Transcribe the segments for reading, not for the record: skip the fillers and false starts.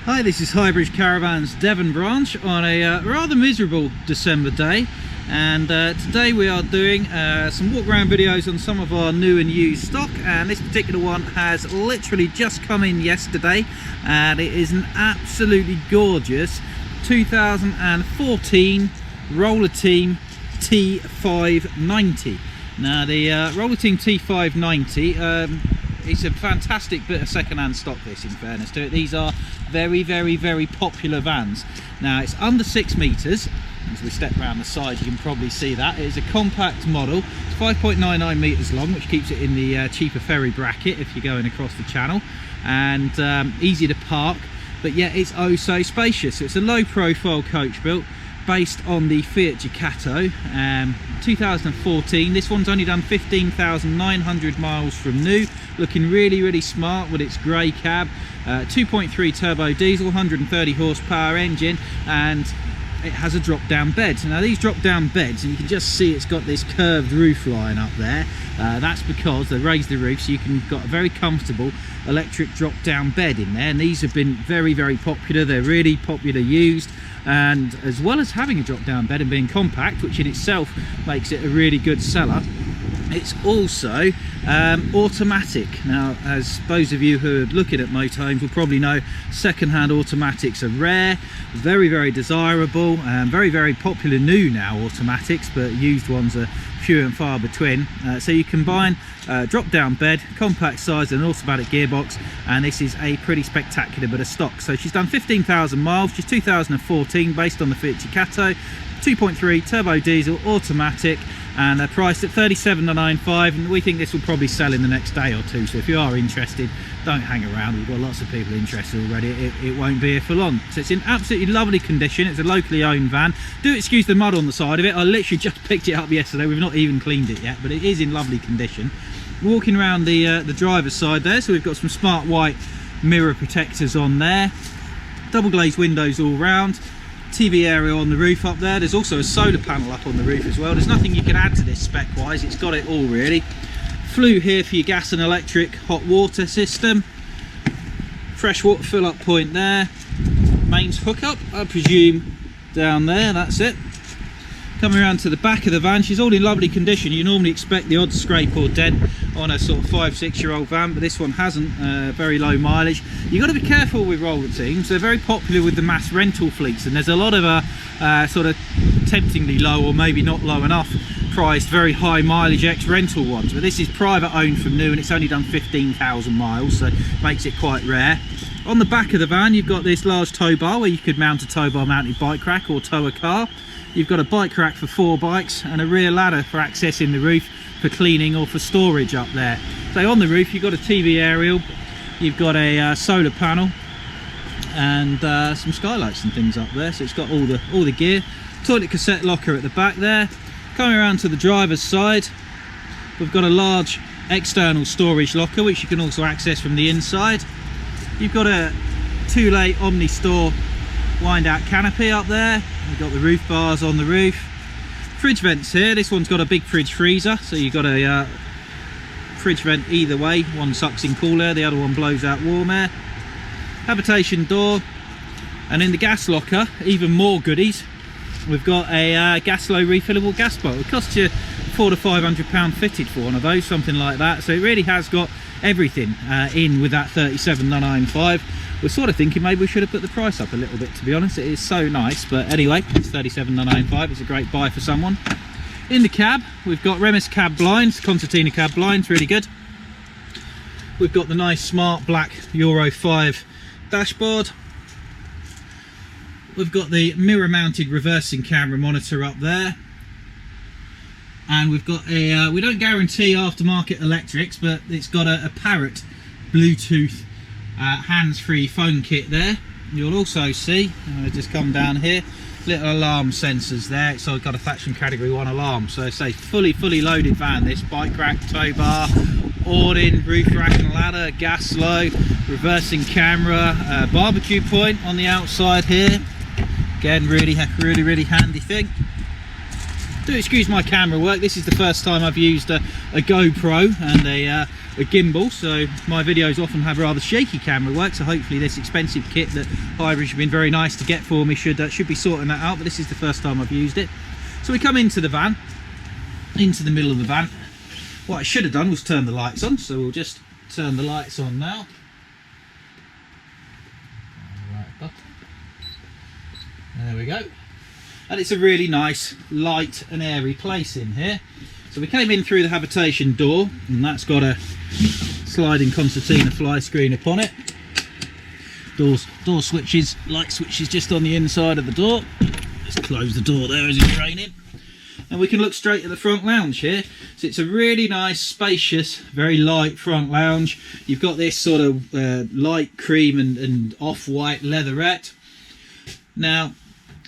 Hi, this is Highbridge Caravans Devon branch on a rather miserable December day, and today we are doing some walk around videos on some of our new and used stock, and this particular one has literally just come in yesterday, and it is an absolutely gorgeous 2014 Rollerteam T590. Now the Rollerteam T590 it's a fantastic bit of second-hand stock, this, in fairness to it. These are very popular vans. Now it's under 6 meters. As we step around the side, you can probably see that. It is a compact model. It's 5.99 meters long, which keeps it in the cheaper ferry bracket if you're going across the channel, and easy to park, but yet it's oh so spacious. So it's a low profile coach built based on the Fiat Gucato, 2014. This one's only done 15,900 miles from new, looking really smart with its grey cab, 2.3 turbo diesel, 130 horsepower engine, and it has a drop down bed. Now these drop down beds, and you can just see it's got this curved roof line up there, that's because they raised the roof so you can got a very comfortable electric drop down bed in there, and these have been very popular. They're really popular used, and as well as having a drop down bed and being compact, which in itself makes it a really good seller, it's also automatic. Now, as those of you who are looking at motorhomes will probably know, second-hand automatics are rare, very desirable, and very popular new now, automatics, but used ones are few and far between. So you combine drop-down bed, compact size, and an automatic gearbox, and this is a pretty spectacular bit of stock. So she's done 15,000 miles, just 2014, based on the Fiat Gucato, 2.3 turbo diesel, automatic, and they're priced at $37,995, and we think this will probably sell in the next day or two. So if you are interested, don't hang around. We've got lots of people interested already. It won't be here for long. So it's in absolutely lovely condition. It's a locally owned van. Do excuse the mud on the side of it. I literally just picked it up yesterday. We've not even cleaned it yet, but it is in lovely condition. Walking around the driver's side there, so we've got some smart white mirror protectors on there, double glazed windows all round, TV area on the roof up there. There's also a solar panel up on the roof as well. There's nothing you can add to this spec wise, it's got it all really. Flue here for your gas and electric hot water system, fresh water fill up point there, mains hookup I presume down there, that's it. Coming around to the back of the van, she's all in lovely condition. You normally expect the odd scrape or dent on a sort of 5-6 year old van, but this one hasn't. Very low mileage. You've got to be careful with Rollerteams. They're very popular with the mass rental fleets, and there's a lot of sort of temptingly low, or maybe not low enough priced, very high mileage ex-rental ones, but this is private owned from new, and it's only done 15,000 miles, so makes it quite rare. On the back of the van, you've got this large tow bar where you could mount a tow bar mounted bike rack or tow a car. You've got a bike rack for 4 bikes and a rear ladder for accessing the roof for cleaning or for storage up there. So on the roof you've got a TV aerial, you've got a solar panel, and some skylights and things up there. So it's got all the gear. Toilet cassette locker at the back there. Coming around to the driver's side, we've got a large external storage locker which you can also access from the inside. You've got a 2-lay Omni-Store wind out canopy up there. You've got the roof bars on the roof. Fridge vents here. This one's got a big fridge freezer, so you've got a fridge vent either way. One sucks in cool air, the other one blows out warm air. Habitation door, and in the gas locker, even more goodies. We've got a gas low refillable gas bottle. It costs you £400 to £500 fitted for one of those, something like that. So it really has got everything in with that $37,995. We're sort of thinking maybe we should have put the price up a little bit, to be honest. It is so nice, but anyway, it's $37,995. It's a great buy for someone. In the cab, we've got Remus cab blinds, concertina cab blinds, really good. We've got the nice smart black Euro 5 dashboard. We've got the mirror mounted reversing camera monitor up there. And we've got a, we don't guarantee aftermarket electrics, but it's got a Parrot Bluetooth hands-free phone kit there. You'll also see, just come down here, little alarm sensors there. It's got a Thatcham category 1 alarm. So it's a fully loaded van, this. Bike rack, tow bar, awning, roof rack and ladder, gas low, reversing camera, barbecue point on the outside here. Again, really handy thing. Do excuse my camera work, this is the first time I've used a GoPro and a gimbal, so my videos often have rather shaky camera work, so hopefully this expensive kit that Highbridge have been very nice to get for me should be sorting that out, but this is the first time I've used it. So we come into the van, into the middle of the van. What I should have done was turn the lights on, so we'll just turn the lights on now. There we go. And it's a really nice, light and airy place in here. So we came in through the habitation door, and that's got a sliding concertina fly screen upon it. Door switches, light switches just on the inside of the door. Just close the door there as it's raining. And we can look straight at the front lounge here. So it's a really nice, spacious, very light front lounge. You've got this sort of light cream and off-white leatherette. Now,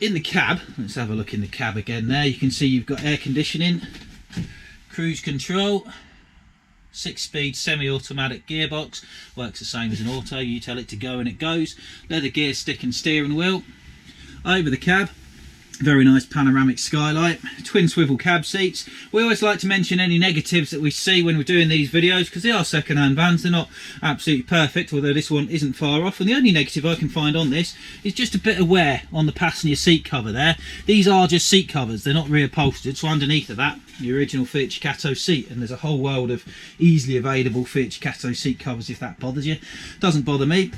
in the cab, let's have a look in the cab again there. You can see you've got air conditioning, cruise control, 6-speed semi-automatic gearbox, works the same as an auto. You tell it to go and it goes. Leather gear stick and steering wheel. Over the cab, very nice panoramic skylight, twin swivel cab seats. We always like to mention any negatives that we see when we're doing these videos, because they are second-hand vans, they're not absolutely perfect, although this one isn't far off. And the only negative I can find on this is just a bit of wear on the passenger seat cover there. These are just seat covers, they're not reupholstered, so underneath of that, the original Fiat Gucato seat, and there's a whole world of easily available Fiat Gucato seat covers if that bothers you. Doesn't bother me.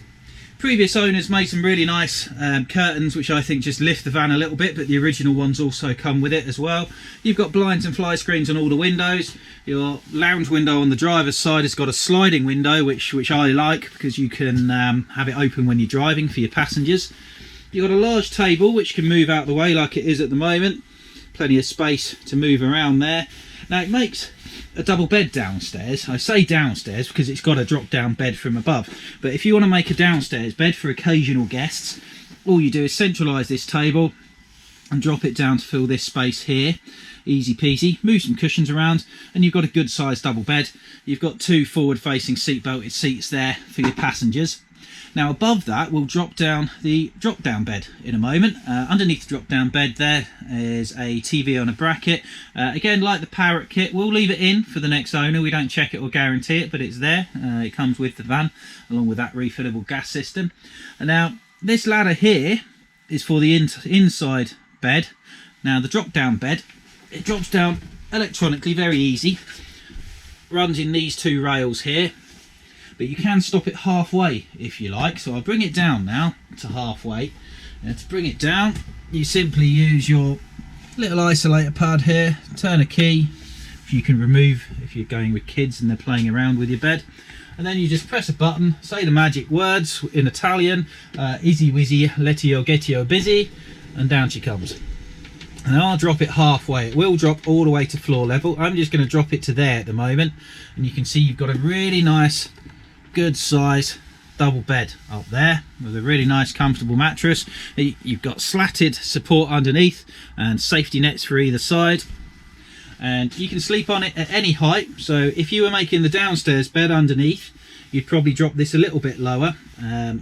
Previous owners made some really nice curtains, which I think just lift the van a little bit, but the original ones also come with it as well. You've got blinds and fly screens on all the windows. Your lounge window on the driver's side has got a sliding window, which I like, because you can have it open when you're driving for your passengers. You've got a large table which can move out the way like it is at the moment. Plenty of space to move around there. Now it makes a double bed downstairs. I say downstairs because it's got a drop down bed from above, but if you want to make a downstairs bed for occasional guests, all you do is centralise this table and drop it down to fill this space here. Easy peasy. Move some cushions around and you've got a good sized double bed. You've got two forward facing seat belted seats there for your passengers. Now above that we'll drop down the drop down bed in a moment. Underneath the drop down bed there is a TV on a bracket. Again, like the Parrot kit, we'll leave it in for the next owner. We don't check it or guarantee it, but it's there. It comes with the van along with that refillable gas system. And now this ladder here is for the inside bed. Now the drop down bed, it drops down electronically, very easy. Runs in these two rails here. But you can stop it halfway if you like, so I'll bring it down now to halfway. And to bring it down, you simply use your little isolator pad here, turn a key, if you can remove if you're going with kids and they're playing around with your bed, and then you just press a button, say the magic words in Italian, izzy wizzy letio getio busy, and down she comes. And I'll drop it halfway. It will drop all the way to floor level. I'm just going to drop it to there at the moment, and you can see you've got a really nice good size double bed up there with a really nice comfortable mattress. You've got slatted support underneath and safety nets for either side, and you can sleep on it at any height. So if you were making the downstairs bed underneath, you'd probably drop this a little bit lower,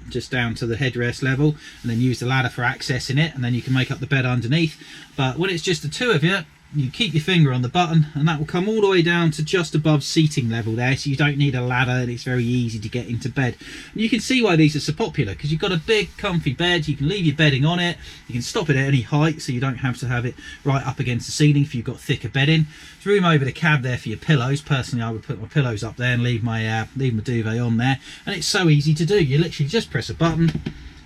just down to the headrest level, and then use the ladder for accessing it, and then you can make up the bed underneath. But when it's just the two of you, you keep your finger on the button and that will come all the way down to just above seating level there, so you don't need a ladder and it's very easy to get into bed. And you can see why these are so popular, because you've got a big comfy bed, you can leave your bedding on it, you can stop it at any height so you don't have to have it right up against the ceiling if you've got thicker bedding. There's room over the cab there for your pillows. Personally I would put my pillows up there and leave my duvet on there, and it's so easy to do. You literally just press a button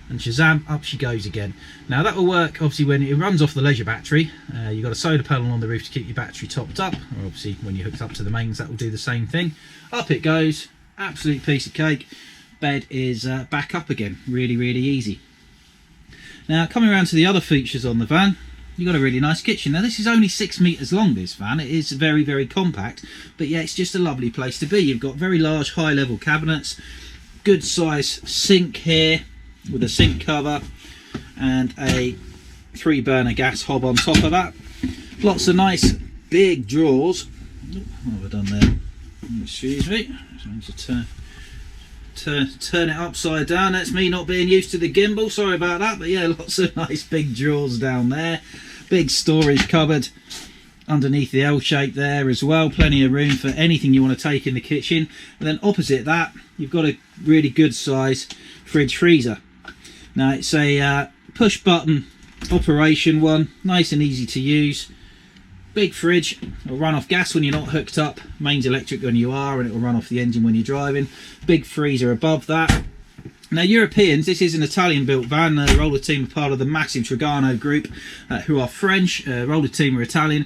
and shazam, up she goes again. Now that will work obviously when it runs off the leisure battery. You've got a solar panel on the roof to keep your battery topped up, or obviously when you're hooked up to the mains that will do the same thing. Up it goes, absolute piece of cake. Bed is back up again, really easy. Now coming around to the other features on the van, you've got a really nice kitchen. Now this is only 6 meters long, this van. It is very compact, but yeah, it's just a lovely place to be. You've got very large high level cabinets, good size sink here with a sink cover and a 3-burner gas hob on top of that. Lots of nice big drawers. What have I done there? Excuse me. I need to turn it upside down. That's me not being used to the gimbal, sorry about that. But yeah, lots of nice big drawers down there. Big storage cupboard. underneath the L shape there as well, plenty of room for anything you want to take in the kitchen. And then opposite that, you've got a really good size fridge freezer. Now it's a push button operation one, nice and easy to use. Big fridge, it'll run off gas when you're not hooked up, mains electric when you are, and it'll run off the engine when you're driving. Big freezer above that. Now Europeans, this is an Italian built van. Rollerteam are part of the massive Trigano group, who are French. Rollerteam are Italian.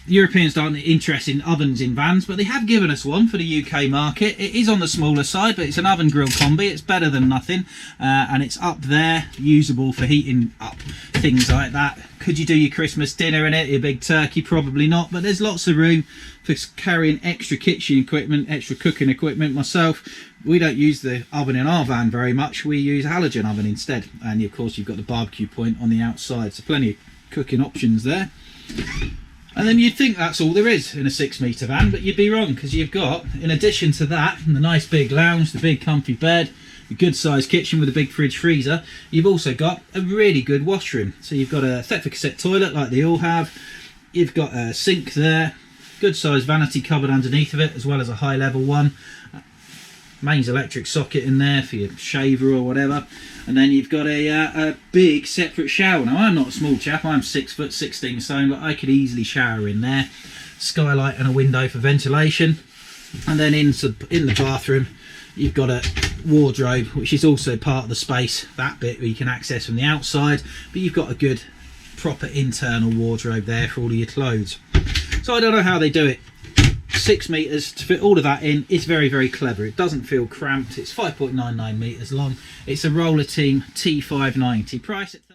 Europeans aren't interested in ovens in vans, but they have given us one for the UK market. It is on the smaller side, but it's an oven grill combi. It's better than nothing, and it's up there, usable for heating up things like that. Could you do your Christmas dinner in it, your big turkey? Probably not, but there's lots of room for carrying extra kitchen equipment, extra cooking equipment. Myself, we don't use the oven in our van very much. We use a halogen oven instead, and of course you've got the barbecue point on the outside, so plenty of cooking options there. And then you'd think that's all there is in a 6 metre van, but you'd be wrong, because you've got, in addition to that, the nice big lounge, the big comfy bed, a good sized kitchen with a big fridge freezer, you've also got a really good washroom. So you've got a Thetford cassette toilet like they all have, you've got a sink there, good sized vanity cupboard underneath of it, as well as a high level one. Mains electric socket in there for your shaver or whatever, and then you've got a big separate shower. Now I'm not a small chap, I'm 6 foot 16 stone, but I could easily shower in there. Skylight and a window for ventilation, and then in the bathroom you've got a wardrobe, which is also part of the space, that bit where you can access from the outside, but you've got a good proper internal wardrobe there for all of your clothes. So I don't know how they do it. 6 metres to fit all of that in is very, very clever. It doesn't feel cramped. It's 5.99 metres long. It's a Rollerteam T590. Price at